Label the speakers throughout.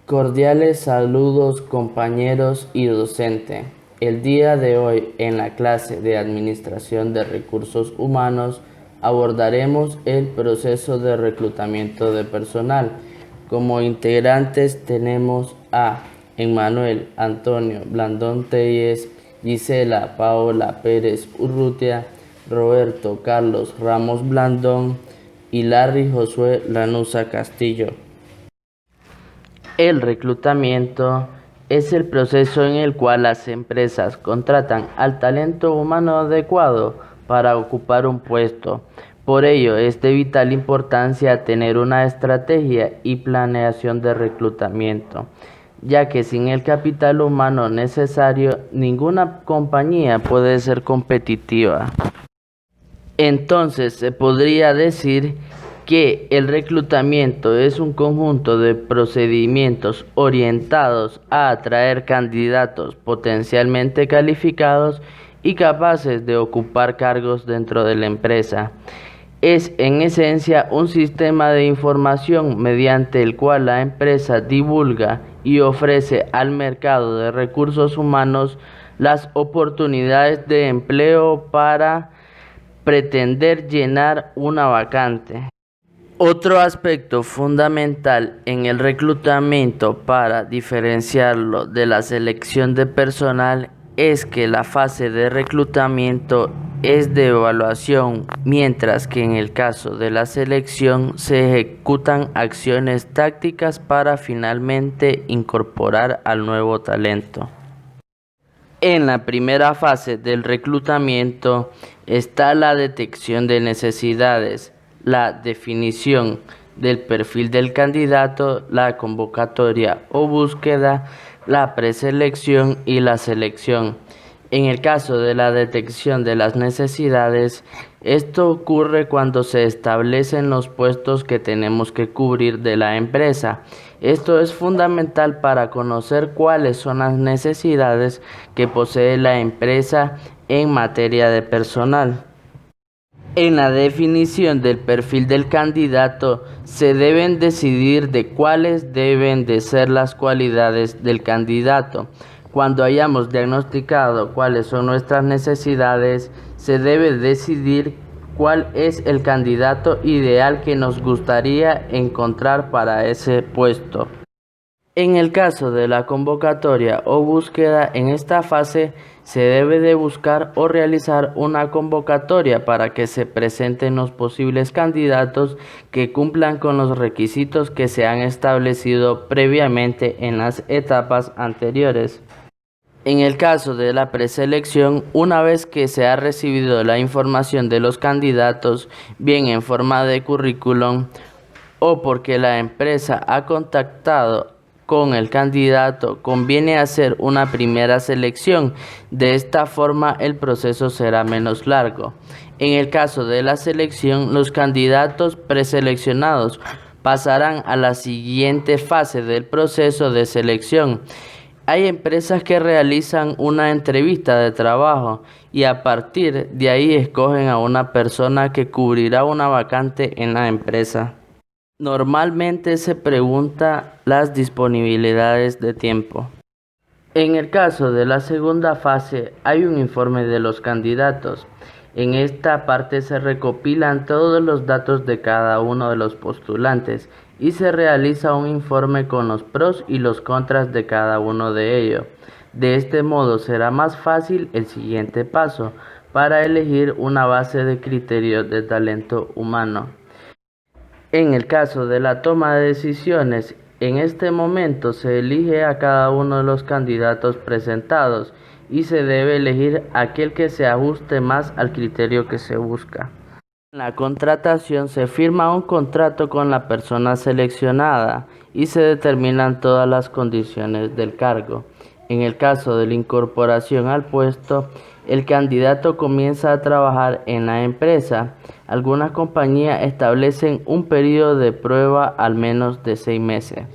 Speaker 1: Cordiales saludos compañeros y docente. El día de hoy en la clase de Administración de Recursos Humanos abordaremos el proceso de reclutamiento de personal. Como integrantes tenemos a Emmanuel Antonio Blandón Telles, Gisela Paola Pérez Urrutia, Roberto Carlos Ramos Blandón y Larry Josué Lanuza Castillo. El reclutamiento es el proceso en el cual las empresas contratan al talento humano adecuado para ocupar un puesto. Por ello, es de vital importancia tener una estrategia y planeación de reclutamiento, ya que sin el capital humano necesario, ninguna compañía puede ser competitiva. Entonces, se podría decir que el reclutamiento es un conjunto de procedimientos orientados a atraer candidatos potencialmente calificados y capaces de ocupar cargos dentro de la empresa. Es en esencia un sistema de información mediante el cual la empresa divulga y ofrece al mercado de recursos humanos las oportunidades de empleo para pretender llenar una vacante. Otro aspecto fundamental en el reclutamiento para diferenciarlo de la selección de personal es que la fase de reclutamiento es de evaluación, mientras que en el caso de la selección se ejecutan acciones tácticas para finalmente incorporar al nuevo talento. En la primera fase del reclutamiento está la detección de necesidades, la definición del perfil del candidato, la convocatoria o búsqueda, la preselección y la selección. En el caso de la detección de las necesidades, esto ocurre cuando se establecen los puestos que tenemos que cubrir de la empresa. Esto es fundamental para conocer cuáles son las necesidades que posee la empresa en materia de personal. En la definición del perfil del candidato se deben decidir de cuáles deben de ser las cualidades del candidato. Cuando hayamos diagnosticado cuáles son nuestras necesidades, se debe decidir cuál es el candidato ideal que nos gustaría encontrar para ese puesto. En el caso de la convocatoria o búsqueda, en esta fase se debe de buscar o realizar una convocatoria para que se presenten los posibles candidatos que cumplan con los requisitos que se han establecido previamente en las etapas anteriores. En el caso de la preselección, una vez que se ha recibido la información de los candidatos, bien en forma de currículum o porque la empresa ha contactado con el candidato, conviene hacer una primera selección. De esta forma el proceso será menos largo. En el caso de la selección, los candidatos preseleccionados pasarán a la siguiente fase del proceso de selección. Hay empresas que realizan una entrevista de trabajo y a partir de ahí escogen a una persona que cubrirá una vacante en la empresa. Normalmente se pregunta las disponibilidades de tiempo. En el caso de la segunda fase hay un informe de los candidatos. En esta parte se recopilan todos los datos de cada uno de los postulantes y se realiza un informe con los pros y los contras de cada uno de ellos. De este modo será más fácil el siguiente paso para elegir una base de criterios de talento humano. En el caso de la toma de decisiones, en este momento se elige a cada uno de los candidatos presentados y se debe elegir aquel que se ajuste más al criterio que se busca. En la contratación se firma un contrato con la persona seleccionada y se determinan todas las condiciones del cargo. En el caso de la incorporación al puesto, el candidato comienza a trabajar en la empresa. Algunas compañías establecen un periodo de prueba al menos de 6 meses.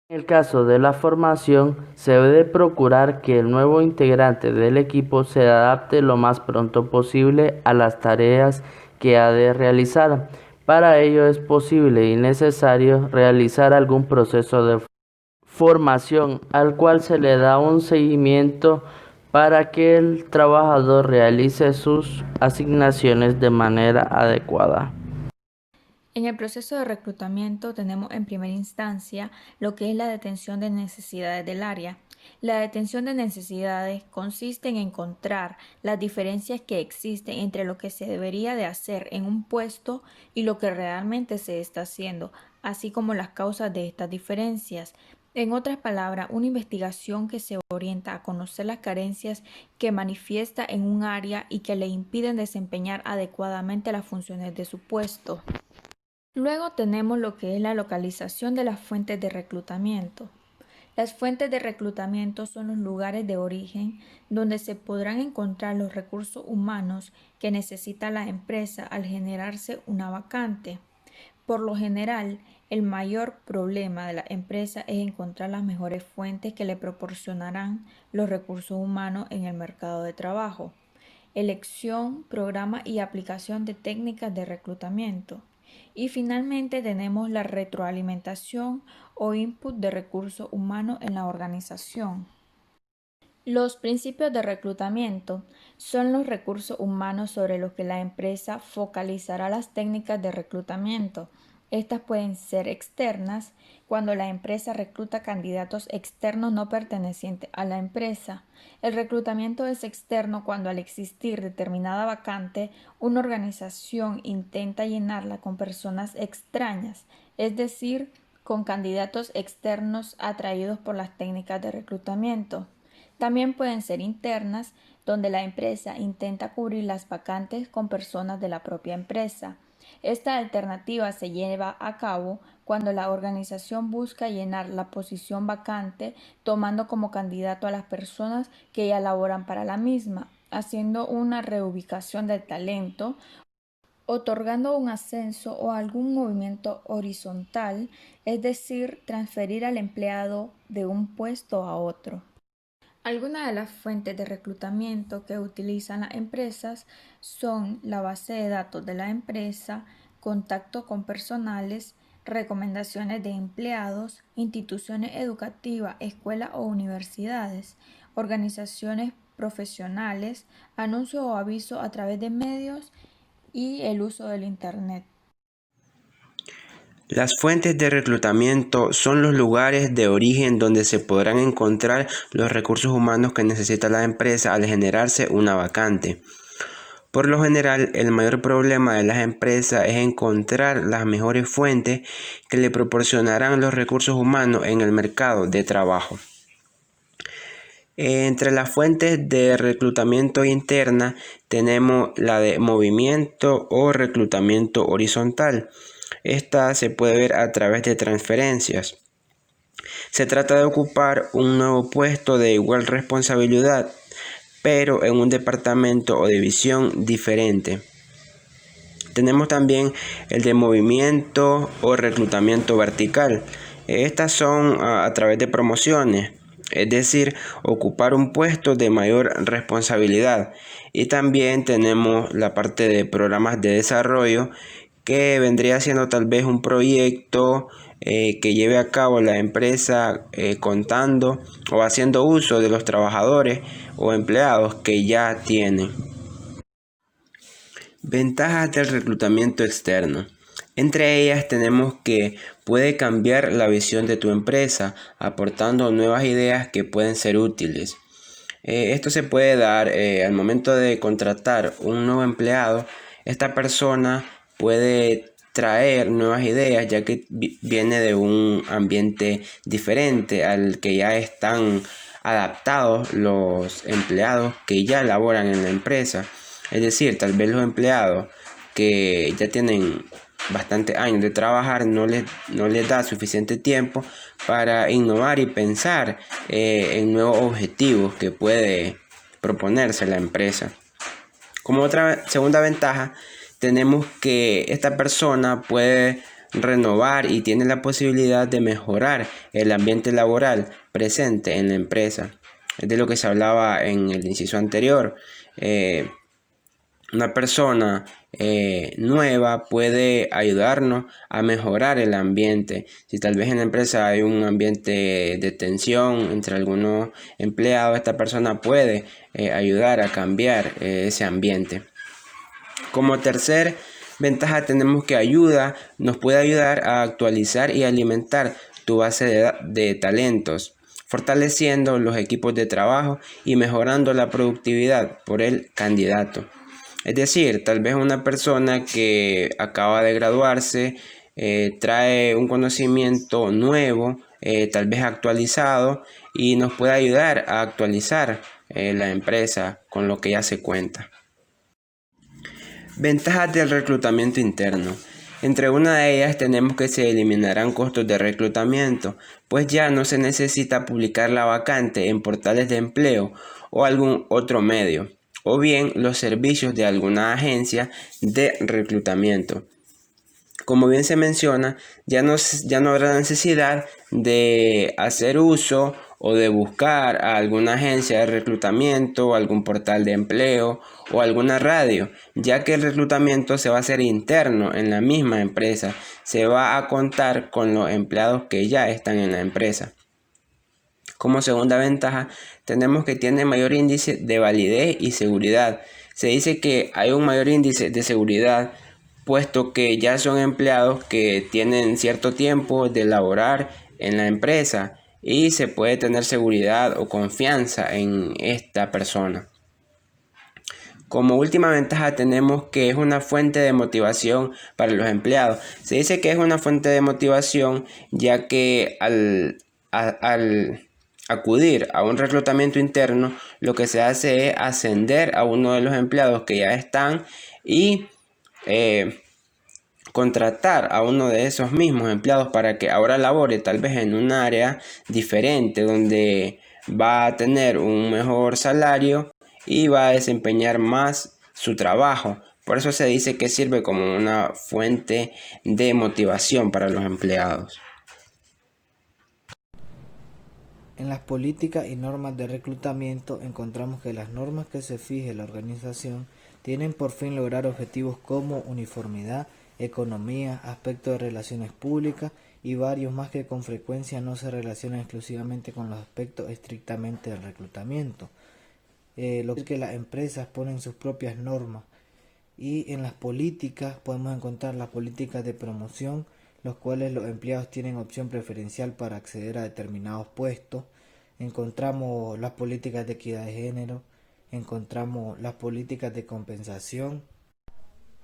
Speaker 1: En el caso de la formación, se debe procurar que el nuevo integrante del equipo se adapte lo más pronto posible a las tareas que ha de realizar. Para ello es posible y necesario realizar algún proceso de formación al cual se le da un seguimiento para que el trabajador realice sus asignaciones de manera adecuada.
Speaker 2: En el proceso de reclutamiento tenemos en primera instancia lo que es la detención de necesidades del área. La detención de necesidades consiste en encontrar las diferencias que existen entre lo que se debería de hacer en un puesto y lo que realmente se está haciendo, así como las causas de estas diferencias. En otras palabras, una investigación que se orienta a conocer las carencias que manifiesta en un área y que le impiden desempeñar adecuadamente las funciones de su puesto. Luego tenemos lo que es la localización de las fuentes de reclutamiento. Las fuentes de reclutamiento son los lugares de origen donde se podrán encontrar los recursos humanos que necesita la empresa al generarse una vacante. Por lo general, el mayor problema de la empresa es encontrar las mejores fuentes que le proporcionarán los recursos humanos en el mercado de trabajo. Elección, programa y aplicación de técnicas de reclutamiento. Y finalmente tenemos la retroalimentación o input de recursos humanos en la organización. Los principios de reclutamiento son los recursos humanos sobre los que la empresa focalizará las técnicas de reclutamiento. Estas pueden ser externas, cuando la empresa recluta candidatos externos no pertenecientes a la empresa. El reclutamiento es externo cuando, al existir determinada vacante, una organización intenta llenarla con personas extrañas, es decir, con candidatos externos atraídos por las técnicas de reclutamiento. También pueden ser internas, donde la empresa intenta cubrir las vacantes con personas de la propia empresa. Esta alternativa se lleva a cabo cuando la organización busca llenar la posición vacante tomando como candidato a las personas que ya laboran para la misma, haciendo una reubicación del talento, otorgando un ascenso o algún movimiento horizontal, es decir, transferir al empleado de un puesto a otro. Algunas de las fuentes de reclutamiento que utilizan las empresas son la base de datos de la empresa, contacto con personales, recomendaciones de empleados, instituciones educativas, escuelas o universidades, organizaciones profesionales, anuncios o avisos a través de medios y el uso del Internet.
Speaker 3: Las fuentes de reclutamiento son los lugares de origen donde se podrán encontrar los recursos humanos que necesita la empresa al generarse una vacante. Por lo general, el mayor problema de las empresas es encontrar las mejores fuentes que le proporcionarán los recursos humanos en el mercado de trabajo. Entre las fuentes de reclutamiento interna tenemos la de movimiento o reclutamiento horizontal. Esta se puede ver a través de transferencias. Se trata de ocupar un nuevo puesto de igual responsabilidad, pero en un departamento o división diferente. Tenemos también el de movimiento o reclutamiento vertical. Estas son a través de promociones, es decir, ocupar un puesto de mayor responsabilidad. Y también tenemos la parte de programas de desarrollo, que vendría siendo tal vez un proyecto que lleve a cabo la empresa contando o haciendo uso de los trabajadores o empleados que ya tienen. Ventajas del reclutamiento externo. Entre ellas tenemos que puede cambiar la visión de tu empresa, aportando nuevas ideas que pueden ser útiles. Esto se puede dar al momento de contratar un nuevo empleado. Esta persona puede traer nuevas ideas, ya que viene de un ambiente diferente al que ya están adaptados los empleados que ya laboran en la empresa. Es decir, tal vez los empleados que ya tienen bastantes años de trabajar no les da suficiente tiempo para innovar y pensar en nuevos objetivos que puede proponerse la empresa. Como otra segunda ventaja, tenemos que esta persona puede renovar y tiene la posibilidad de mejorar el ambiente laboral presente en la empresa. Es de lo que se hablaba en el inciso anterior. Una persona nueva puede ayudarnos a mejorar el ambiente. Si tal vez en la empresa hay un ambiente de tensión entre algunos empleados, esta persona puede ayudar a cambiar ese ambiente. Como tercer ventaja tenemos que nos puede ayudar a actualizar y alimentar tu base de talentos, fortaleciendo los equipos de trabajo y mejorando la productividad por el candidato. Es decir, tal vez una persona que acaba de graduarse trae un conocimiento nuevo, tal vez actualizado, y nos puede ayudar a actualizar la empresa con lo que ya se cuenta. Ventajas del reclutamiento interno. Entre una de ellas tenemos que se eliminarán costos de reclutamiento, pues ya no se necesita publicar la vacante en portales de empleo o algún otro medio, o bien los servicios de alguna agencia de reclutamiento. Como bien se menciona, ya no habrá necesidad de hacer uso o de buscar a alguna agencia de reclutamiento, algún portal de empleo o alguna radio, ya que el reclutamiento se va a hacer interno en la misma empresa. Se va a contar con los empleados que ya están en la empresa. Como segunda ventaja, tenemos que tiene mayor índice de validez y seguridad. Se dice que hay un mayor índice de seguridad puesto que ya son empleados que tienen cierto tiempo de laborar en la empresa y se puede tener seguridad o confianza en esta persona. Como última ventaja tenemos que es una fuente de motivación para los empleados. Se dice que es una fuente de motivación ya que al acudir a un reclutamiento interno, lo que se hace es ascender a uno de los empleados que ya están y contratar a uno de esos mismos empleados para que ahora labore tal vez en un área diferente donde va a tener un mejor salario y va a desempeñar más su trabajo. Por eso se dice que sirve como una fuente de motivación para los empleados.
Speaker 4: En las políticas y normas de reclutamiento encontramos que las normas que se fije la organización tienen por fin lograr objetivos como uniformidad, economía, aspectos de relaciones públicas y varios más que con frecuencia no se relacionan exclusivamente con los aspectos estrictamente del reclutamiento. Lo que es que las empresas ponen sus propias normas y en las políticas podemos encontrar las políticas de promoción, los cuales los empleados tienen opción preferencial para acceder a determinados puestos. Encontramos las políticas de equidad de género, encontramos las políticas de compensación,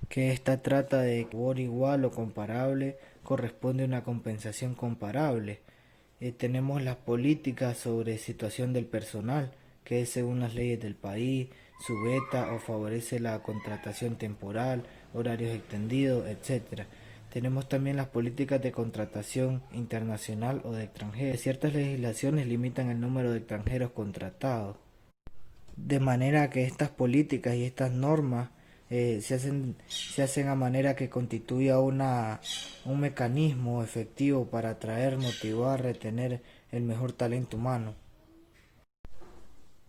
Speaker 4: que esta trata de que por igual o comparable corresponde a una compensación comparable. Tenemos las políticas sobre situación del personal, que es según las leyes del país, sujeta o favorece la contratación temporal, horarios extendidos, etc. Tenemos también las políticas de contratación internacional o de extranjeros. Ciertas legislaciones limitan el número de extranjeros contratados, de manera que estas políticas y estas normas se hacen a manera que constituya un mecanismo efectivo para atraer, motivar, retener el mejor talento humano.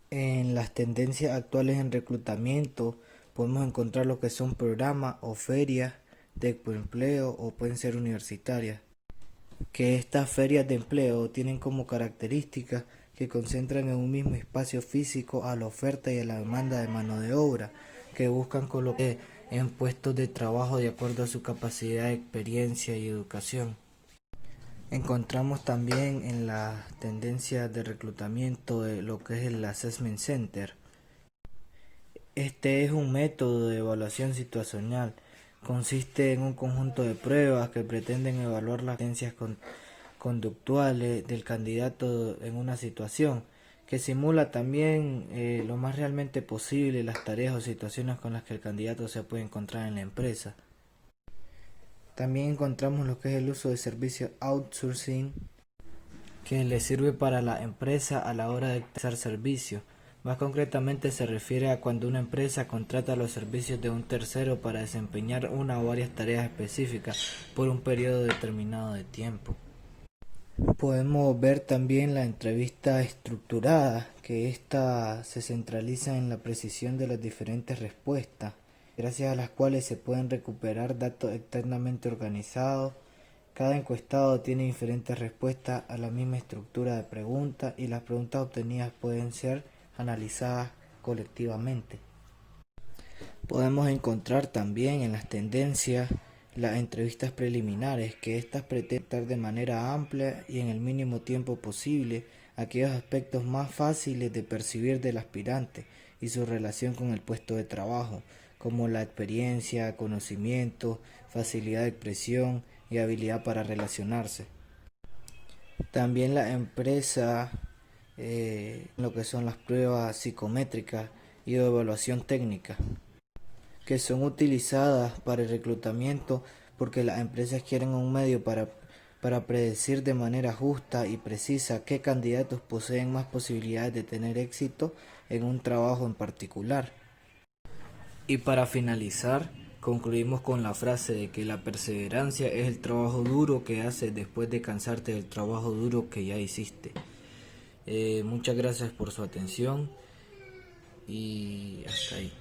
Speaker 4: En las tendencias actuales en reclutamiento podemos encontrar lo que son programas o ferias de empleo o pueden ser universitarias, que estas ferias de empleo tienen como característica que concentran en un mismo espacio físico a la oferta y a la demanda de mano de obra, que buscan colocar en puestos de trabajo de acuerdo a su capacidad, experiencia y educación. Encontramos también en las tendencias de reclutamiento lo que es el Assessment Center. Este es un método de evaluación situacional. Consiste en un conjunto de pruebas que pretenden evaluar las tendencias conductuales del candidato en una situación, que simula también lo más realmente posible las tareas o situaciones con las que el candidato se puede encontrar en la empresa. También encontramos lo que es el uso de servicios outsourcing, que le sirve para la empresa a la hora de prestar servicios. Más concretamente se refiere a cuando una empresa contrata los servicios de un tercero para desempeñar una o varias tareas específicas por un periodo determinado de tiempo. Podemos ver también la entrevista estructurada, que ésta se centraliza en la precisión de las diferentes respuestas gracias a las cuales se pueden recuperar datos externamente organizados. Cada encuestado tiene diferentes respuestas a la misma estructura de preguntas y las preguntas obtenidas pueden ser analizadas colectivamente. Podemos encontrar también en las tendencias las entrevistas preliminares, que estas pretenden tratar de manera amplia y en el mínimo tiempo posible aquellos aspectos más fáciles de percibir del aspirante y su relación con el puesto de trabajo, como la experiencia, conocimiento, facilidad de expresión y habilidad para relacionarse. También la empresa, lo que son las pruebas psicométricas y de evaluación técnica, que son utilizadas para el reclutamiento porque las empresas quieren un medio para predecir de manera justa y precisa qué candidatos poseen más posibilidades de tener éxito en un trabajo en particular. Y para finalizar, concluimos con la frase de que la perseverancia es el trabajo duro que haces después de cansarte del trabajo duro que ya hiciste. Muchas gracias por su atención y hasta ahí.